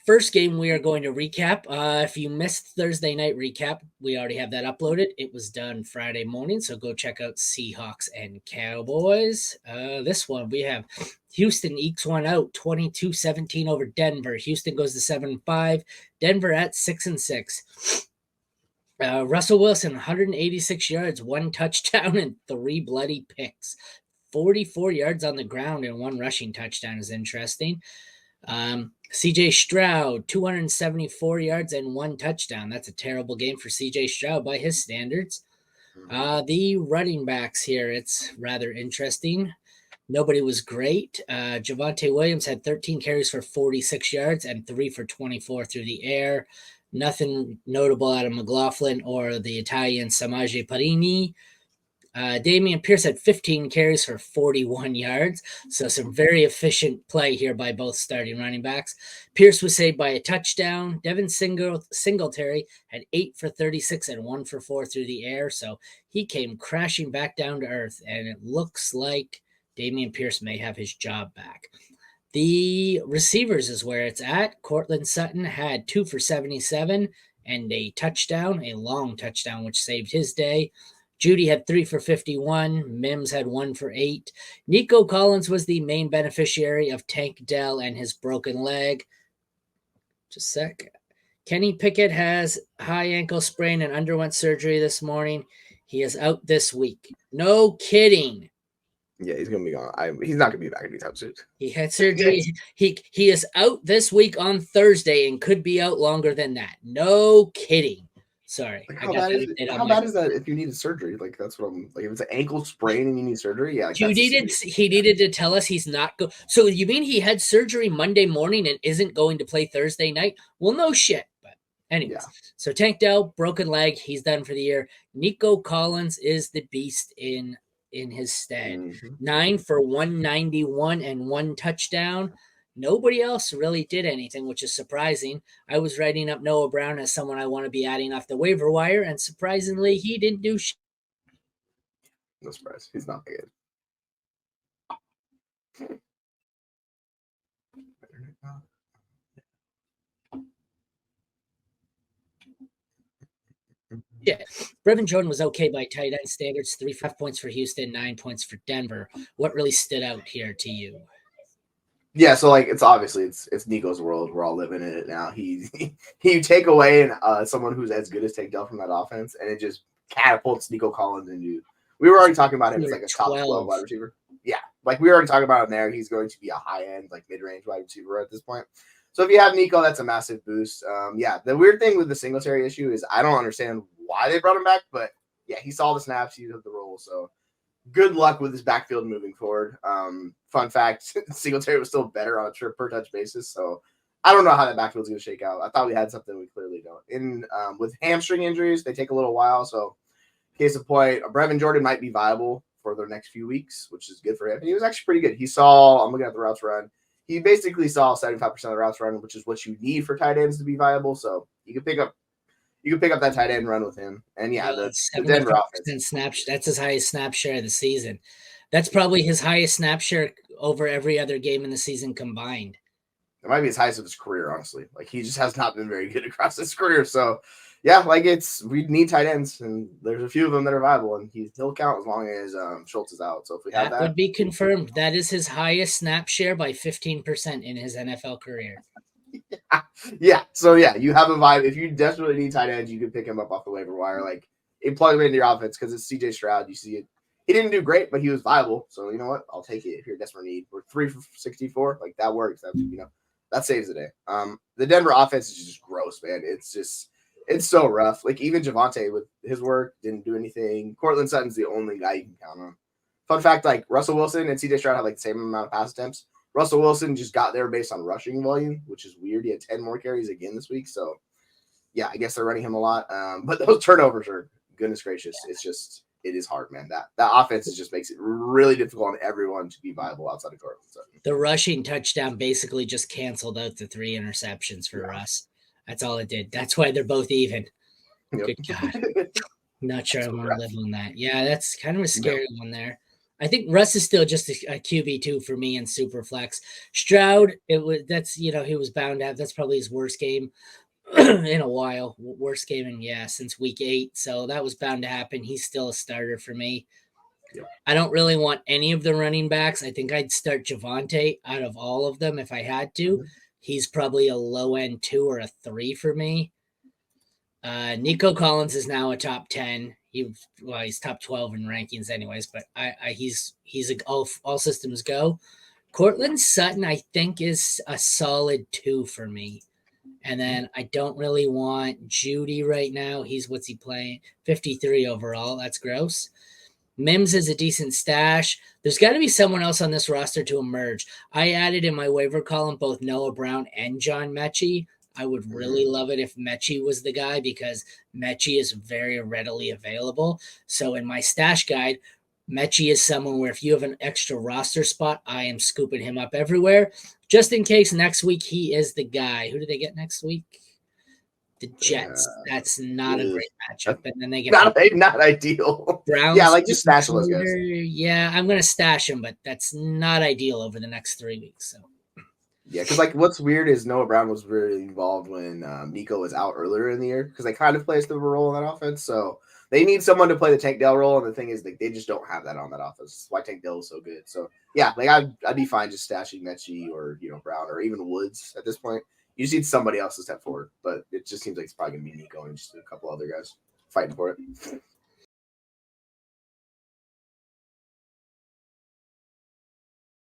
First game we are going to recap. If you missed Thursday night recap, we already have that uploaded. It was done Friday morning, so go check out Seahawks and Cowboys. This one we have Houston ekes one out 22-17 over Denver. Houston goes to 7-5. Denver at 6-6. Russell Wilson, 186 yards, 1 touchdown, and 3 bloody picks. 44 yards on the ground and 1 rushing touchdown is interesting. CJ Stroud, 274 yards and 1 touchdown. That's a terrible game for CJ Stroud by his standards. The running backs here, it's rather interesting. Nobody was great. Javonte Williams had 13 carries for 46 yards and 3 for 24 through the air. Nothing notable out of McLaughlin or the Italian Samaje Parini. Damian Pierce had 15 carries for 41 yards. So some very efficient play here by both starting running backs. Pierce was saved by a touchdown. Devin Singletary had 8 for 36 and 1 for 4 through the air. So he came crashing back down to earth, and it looks like Damian Pierce may have his job back. The receivers is where it's at. Cortland Sutton had 2 for 77 and a touchdown, a long touchdown, which saved his day. Judy had 3 for 51. Mims had 1 for 8. Nico Collins was the main beneficiary of Tank Dell and his broken leg. Just a sec. Kenny Pickett has high ankle sprain and underwent surgery this morning. He is out this week. No kidding. Yeah, he's going to be gone. He's not going to be back anytime soon. He had surgery. He is out this week on Thursday and could be out longer than that. No kidding. Sorry. Like how bad is that if you need a surgery? Like, that's what I'm like. If it's an ankle sprain and you need surgery, yeah. Like he needed to tell us he's not go. So you mean he had surgery Monday morning and isn't going to play Thursday night? Well, no shit. But anyways, So Tank Dell, broken leg, he's done for the year. Nico Collins is the beast in his stead. 9 for 191 and 1 touchdown. Nobody else really did anything, which is surprising. I was writing up Noah Brown as someone I want to be adding off the waiver wire, and surprisingly, he didn't do shit. No surprise. He's not good. Yeah, Brevin Jordan was okay by tight end standards. 5 points for Houston, 9 points for Denver. What really stood out here to you? Yeah, so like it's obviously it's Nico's world. We're all living in it now. You take away someone who's as good as Tank Dell from that offense, and it just catapults Nico Collins into. We were already talking about him as like a top 12 wide receiver. Yeah, like we were already talking about him there. He's going to be a high end, like mid range wide receiver at this point. So if you have Nico, that's a massive boost. Yeah, the weird thing with the Singletary issue is I don't understand why they brought him back, but yeah, he saw the snaps, he took the role. So good luck with his backfield moving forward. Fun fact, Singletary was still better on a per touch basis. So I don't know how that backfield's going to shake out. I thought we had something we clearly don't. With hamstring injuries, they take a little while. So case in point, Brevin Jordan might be viable for the next few weeks, which is good for him. And he was actually pretty good. I'm looking at the routes run. He basically saw 75% of the routes run, which is what you need for tight ends to be viable. So you can pick up that tight end and run with him. And yeah, the Denver offense. That's his highest snap share of the season. That's probably his highest snap share over every other game in the season combined. It might be his highest of his career, honestly. Like he just has not been very good across his career. So yeah, like we need tight ends, and there's a few of them that are viable, and he'll count as long as Schultz is out. So if we have that, would be confirmed. That is his highest snap share by 15% in his NFL career. Yeah. So yeah, you have a vibe. If you desperately need tight ends, you can pick him up off the waiver wire. Like plug him into your offense because it's CJ Stroud. You see it. He didn't do great, but he was viable. So you know what? I'll take it if you're a desperate need. We're 3 for 64. Like that works. That saves the day. The Denver offense is just gross, man. It's so rough. Like even Javonte with his work didn't do anything. Cortland Sutton's the only guy you can count on. Fun fact, like Russell Wilson and CJ Stroud had like the same amount of pass attempts. Russell Wilson just got there based on rushing volume, which is weird. He had 10 more carries again this week. So yeah, I guess they're running him a lot. But those turnovers are goodness gracious. It is hard, man. That offense just makes it really difficult on everyone to be viable outside of Cortland Sutton. The rushing touchdown basically just canceled out the 3 interceptions for Russ. That's all it did. That's why they're both even. Yep. Good God. Not sure I want to live on that. Yeah, that's kind of a scary one there. I think Russ is still just a QB2 for me in Superflex. Stroud, he was bound to have, that's probably his worst game in a while. Worst game since week 8. So that was bound to happen. He's still a starter for me. Yep. I don't really want any of the running backs. I think I'd start Javonte out of all of them if I had to. He's probably a low end 2 or a 3 for me. Nico Collins is now a top 10. He's top 12 in rankings anyways, but he's all systems go. Cortland Sutton, I think, is a solid 2 for me. And then I don't really want Judy right now. What's he playing? 53 overall. That's gross. Mims is a decent stash. There's got to be someone else on this roster to emerge. I added in my waiver column both Noah Brown and John Mechie. I would really love it if Mechie was the guy because Mechie is very readily available. So in my stash guide, Mechie is someone where if you have an extra roster spot, I am scooping him up everywhere. Just in case next week he is the guy. Who do they get next week? The Jets. That's not a great matchup. And then they get not ideal. Browns. Yeah, like just stash those guys. Yeah, I'm gonna stash him, but that's not ideal over the next 3 weeks. So yeah, because like what's weird is Noah Brown was really involved when Nico was out earlier in the year because they kind of plays the role in that offense. So they need someone to play the Tank Dell role, and the thing is, like, they just don't have that on that offense. That's why Tank Dell is so good. So yeah, like I'd be fine just stashing Mechie or Brown or even Woods at this point. You just need somebody else to step forward, but it just seems like it's probably gonna be Nico and just a couple other guys fighting for it.